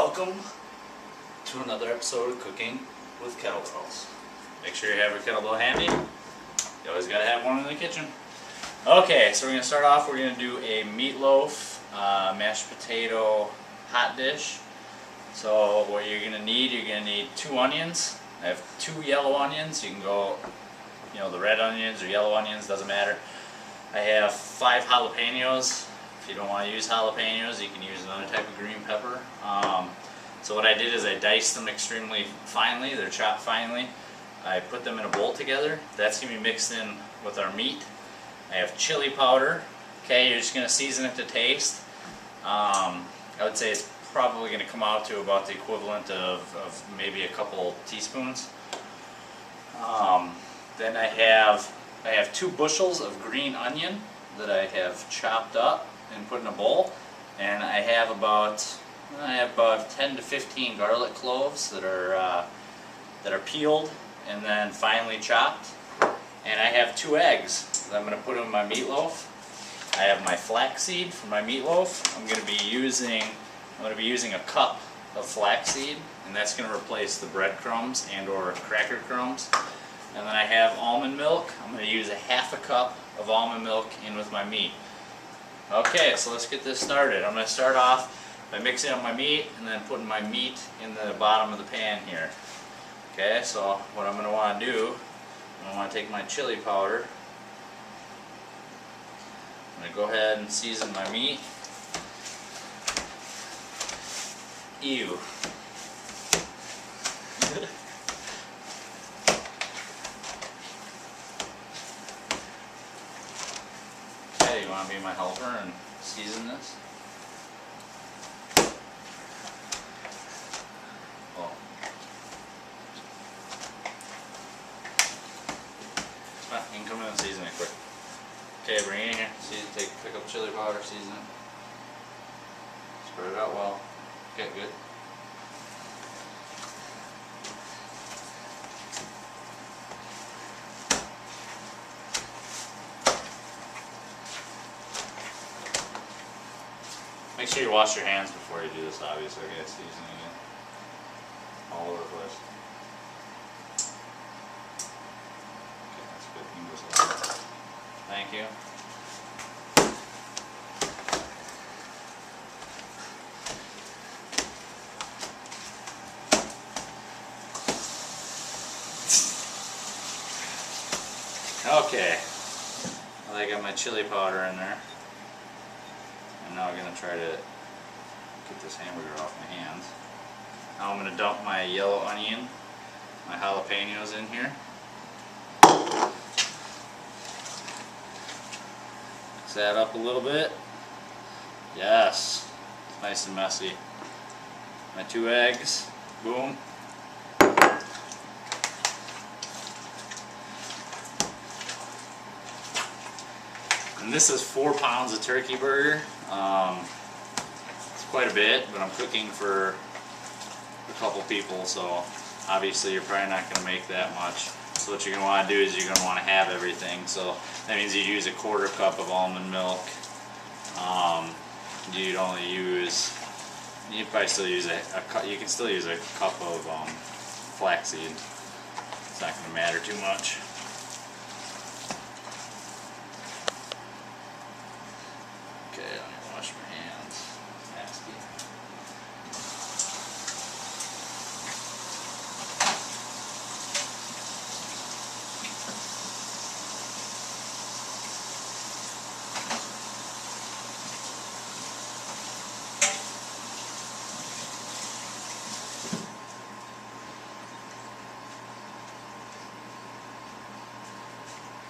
Welcome to another episode of Cooking with Kettlebells. Make sure you have your kettlebell handy. You always gotta have one in the kitchen. Okay, so we're gonna start off. We're gonna do a meatloaf, mashed potato hot dish. So what you're gonna need 2 onions. I have 2 yellow onions. You can go, the red onions or yellow onions, doesn't matter. I have 5 jalapenos. If you don't want to use jalapenos, you can use another type of green pepper. So what I did is I diced them extremely finely. They're chopped finely. I put them in a bowl together. That's going to be mixed in with our meat. I have chili powder. Okay, you're just going to season it to taste. I would say it's probably going to come out to about the equivalent of maybe a couple teaspoons. Then I have 2 bushels of green onion that I have chopped up and put in a bowl, and I have about 10 to 15 garlic cloves that are peeled and then finely chopped, and I have 2 eggs that I'm going to put in my meatloaf. I have my flaxseed for my meatloaf. I'm going to be using a cup of flaxseed, and that's going to replace the breadcrumbs and or cracker crumbs. And then I have almond milk. I'm going to use a half a cup of almond milk in with my meat. Okay, so let's get this started. I'm going to start off by mixing up my meat and then putting my meat in the bottom of the pan here. Okay, so what I'm going to want to do, I want to take my chili powder. I'm going to go ahead and season my meat. Ew. Okay, you want to be my helper and season this? Oh. Come on, you can come in and season it quick. Okay, bring it in here. Pick up chili powder, season it. Spread it out well. Okay, good. Make sure you wash your hands before you do this, obviously. I get seasoning it all over the place. Okay, that's good. You can just let it. Thank you. Okay, I got my chili powder in there. And now I'm going to try to get this hamburger off my hands. Now I'm going to dump my yellow onion, my jalapenos in here. Mix that up a little bit. Yes, it's nice and messy. My 2 eggs, boom. And this is 4 pounds of turkey burger. It's quite a bit, but I'm cooking for a couple people, so obviously you're probably not going to make that much. So what you're going to want to do is you're going to want to have everything. So that means you use a 1/4 cup of almond milk. You'd only use, you probably still use you can still use a cup of flaxseed. It's not going to matter too much. Okay, let me wash my hands. Nasty.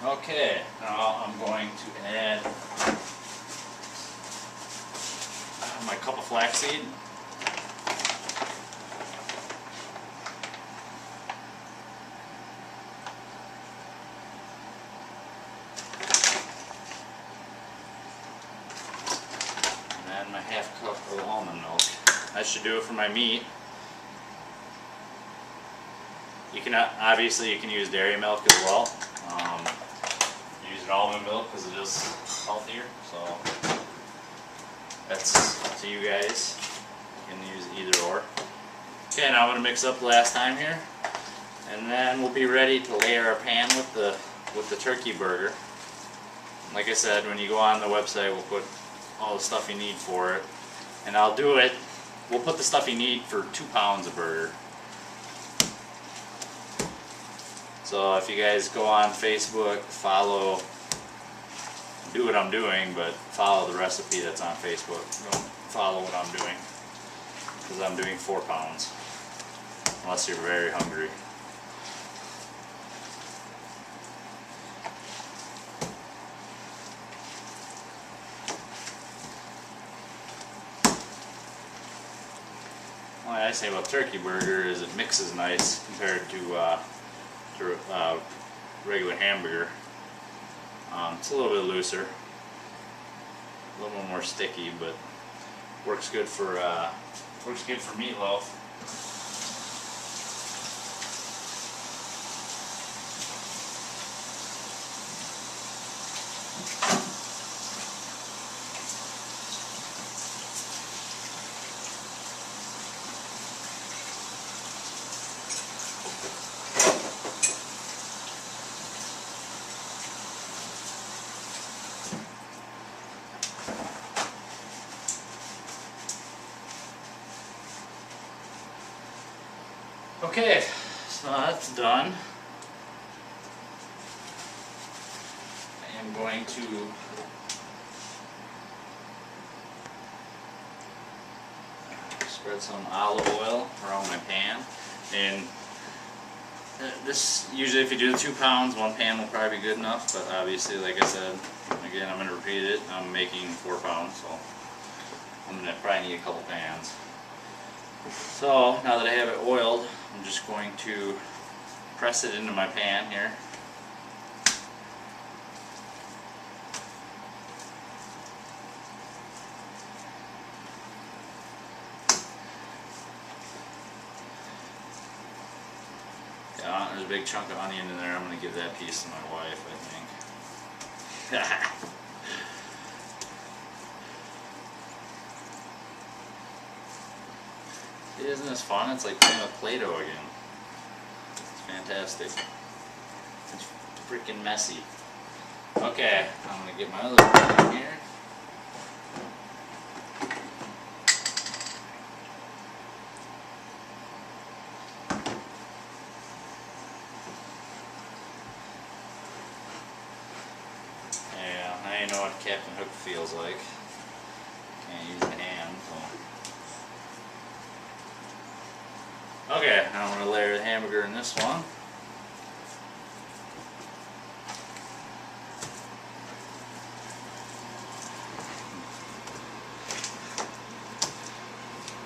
Okay, now I'm going to add my cup of flaxseed. And then my half cup of almond milk. That should do it for my meat. You can obviously you can use dairy milk as well. Use almond milk because it is healthier. So that's up to you guys. You can use either or. Okay, now I'm going to mix up the last time here, and then we'll be ready to layer our pan with the turkey burger. Like I said, when you go on the website, we'll put all the stuff you need for it, and I'll do it. We'll put the stuff you need for 2 pounds of burger. So if you guys go on Facebook, follow, do what I'm doing, but follow the recipe that's on Facebook. Don't follow what I'm doing, because I'm doing 4 pounds, unless you're very hungry. What I say about turkey burger is it mixes nice compared to regular hamburger. It's a little bit looser, a little more sticky, but works good for meatloaf. Okay, so that's done. I am going to spread some olive oil around my pan, and this, usually if you do the 2 pounds, 1 pan will probably be good enough, but obviously, like I said, again, I'm going to repeat it, I'm making 4 pounds, so I'm going to probably need a couple pans. So now that I have it oiled, I'm just going to press it into my pan here. Yeah, there's a big chunk of onion in there. I'm going to give that piece to my wife, I think. Isn't this fun? It's like playing with Play-Doh again. It's fantastic. It's freaking messy. Okay, I'm going to get my other one in here. Yeah, now you know what Captain Hook feels like. Can't use the hand, so. Okay, now I'm going to layer the hamburger in this one.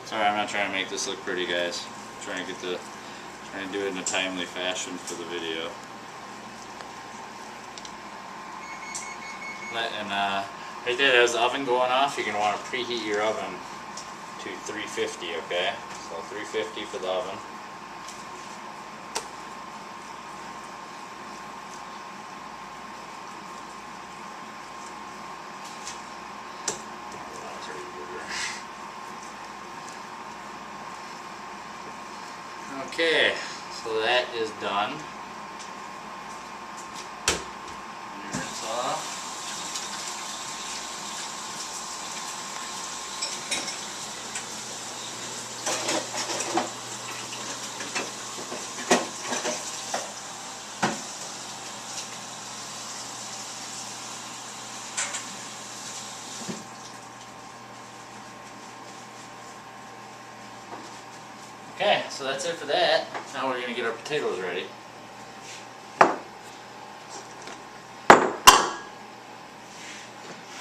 Sorry, I'm not trying to make this look pretty, guys. I'm trying to do it in a timely fashion for the video. And right there, there's the oven going off. You're going to want to preheat your oven to 350, okay? So 350 for the oven. Okay, so that is done. Rinse off. Okay, so that's it for that. Now we're going to get our potatoes ready.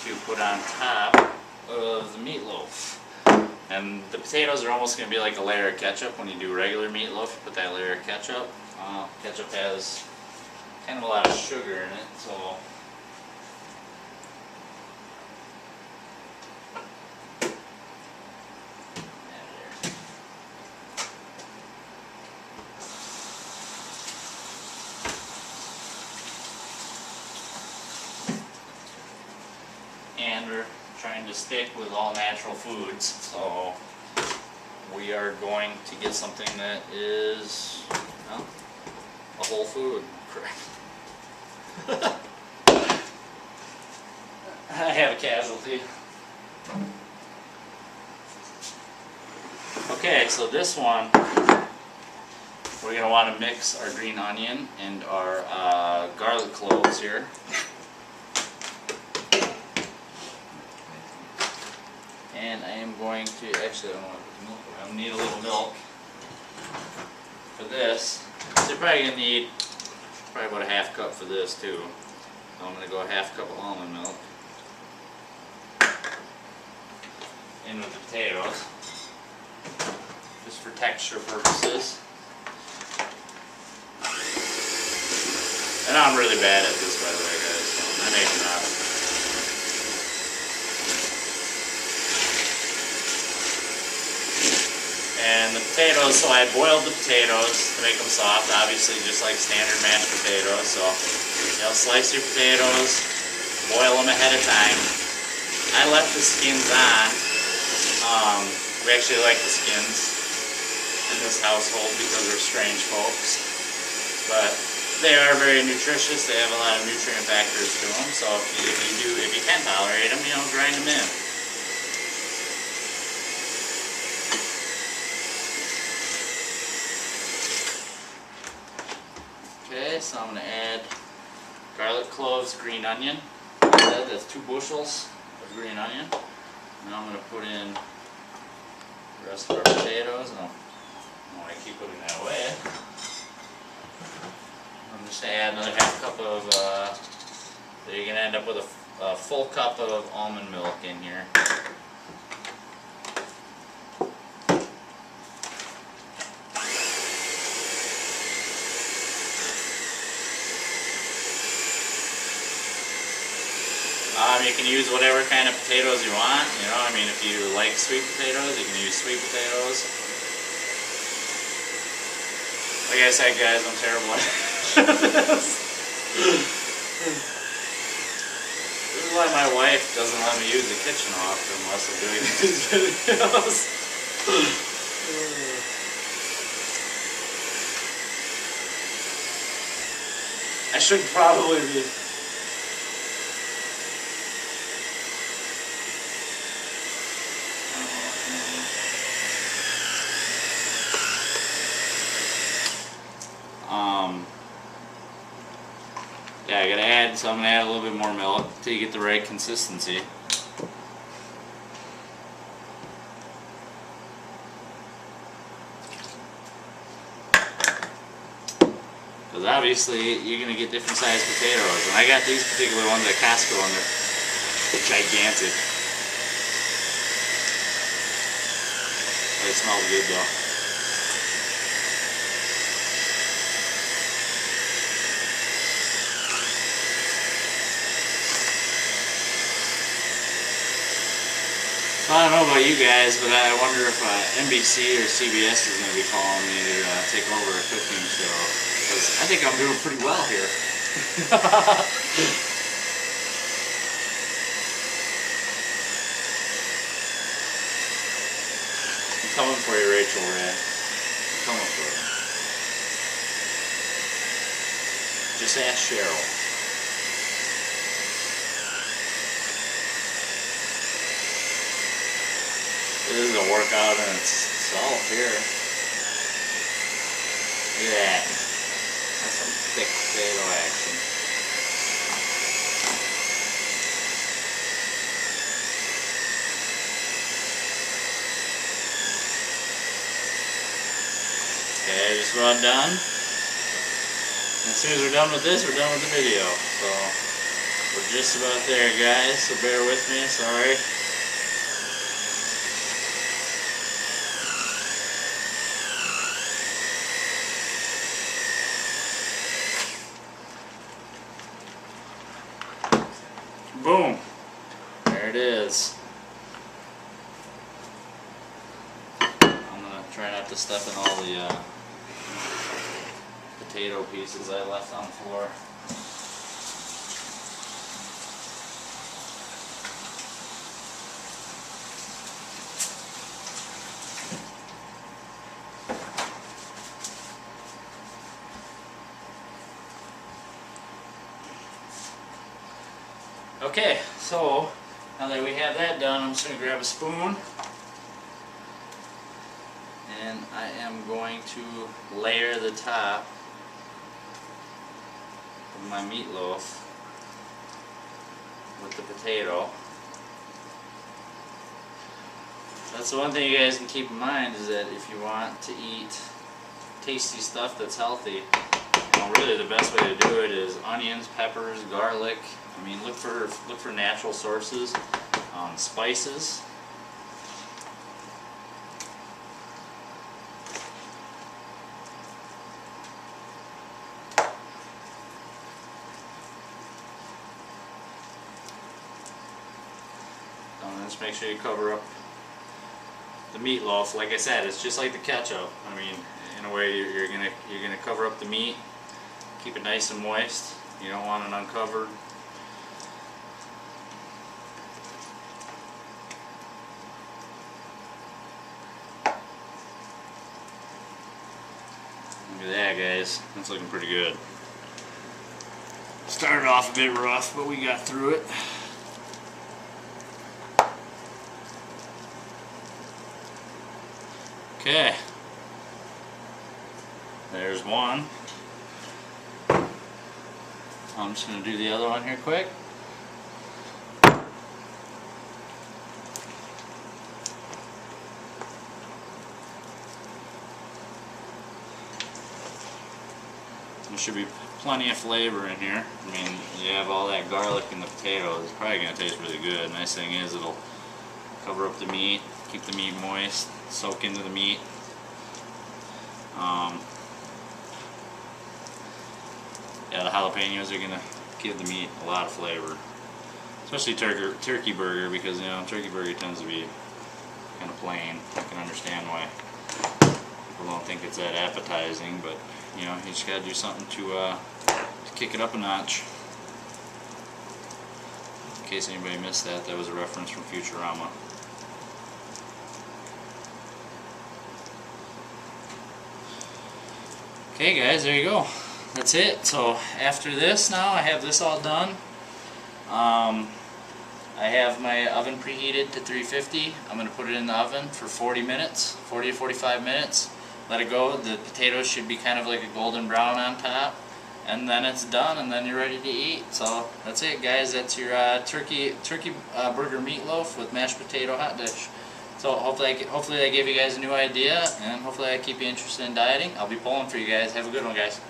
To put on top of the meatloaf. And the potatoes are almost going to be like a layer of ketchup. When you do regular meatloaf, you put that layer of ketchup. Ketchup has kind of a lot of sugar in it, so and we're trying to stick with all natural foods, so we are going to get something that is, well, a whole food. I have a casualty. Okay, so this one, we're going to want to mix our green onion and our garlic cloves here. And I am going to, actually I don't want to put the milk away, I'm going to need a little milk for this. So you're probably going to need probably about a half cup for this too. So I'm going to go a half cup of almond milk in with the potatoes, just for texture purposes. And I'm really bad at this, by the way, guys, so I make it up. And the potatoes, so I boiled the potatoes to make them soft, obviously just like standard mashed potatoes. So, you know, slice your potatoes, boil them ahead of time. I left the skins on. We actually like the skins in this household because we're strange folks. But they are very nutritious. They have a lot of nutrient factors to them. So if you can tolerate them, you know, grind them in. Okay, so I'm going to add garlic cloves, green onion. That's 2 bushels of green onion. Now I'm going to put in the rest of our potatoes. And I keep putting that away. I'm just going to add another half cup of, so you're going to end up with a full cup of almond milk in here. You can use whatever kind of potatoes you want, you know, I mean if you like sweet potatoes, you can use sweet potatoes. Like I said, guys, I'm terrible at this. This is why my wife doesn't let me use the kitchen often unless I'm doing these videos. I should probably be. Yeah, I gotta add, so I'm gonna add a little bit more milk till you get the right consistency. Because obviously you're gonna get different sized potatoes, and I got these particular ones at Costco and they're gigantic. They smell good though. I don't know about you guys, but I wonder if NBC or CBS is going to be calling me to take over a cooking show. Because I think I'm doing pretty well here. I'm coming for you, Rachel Red. I'm coming for you. Just ask Cheryl. This is a workout in itself here. Look at that. That's some thick potato action. Okay, just about done. And as soon as we're done with this, we're done with the video. So, we're just about there, guys, so bear with me, sorry. Boom. There it is. I'm going to try not to step in all the potato pieces I left on the floor. Okay, so now that we have that done, I'm just going to grab a spoon and I am going to layer the top of my meatloaf with the potato. That's the one thing you guys can keep in mind, is that if you want to eat tasty stuff that's healthy, really the best way to do it is onions, peppers, garlic. I mean, look for natural sources, spices. Just make sure you cover up the meatloaf. Like I said, it's just like the ketchup. I mean, in a way, you're gonna cover up the meat, keep it nice and moist. You don't want it uncovered. Look at that, guys. That's looking pretty good. Started off a bit rough, but we got through it. Okay, there's one. I'm just going to do the other one here quick. There should be plenty of flavor in here. I mean, you have all that garlic in the potatoes. It's probably going to taste really good. Nice thing is it'll cover up the meat, keep the meat moist, soak into the meat. Yeah, the jalapenos are going to give the meat a lot of flavor. Especially turkey burger, because turkey burger tends to be kind of plain. I can understand why people don't think it's that appetizing, but you just got to do something to kick it up a notch. In case anybody missed that, that was a reference from Futurama. Okay guys, there you go. That's it. So after this now, I have this all done. I have my oven preheated to 350. I'm going to put it in the oven for 40 minutes, 40 to 45 minutes. Let it go. The potatoes should be kind of like a golden brown on top. And then it's done, and then you're ready to eat. So that's it, guys. That's your turkey burger meatloaf with mashed potato hot dish. So hopefully that gave you guys a new idea, and hopefully I keep you interested in dieting. I'll be pulling for you guys. Have a good one, guys.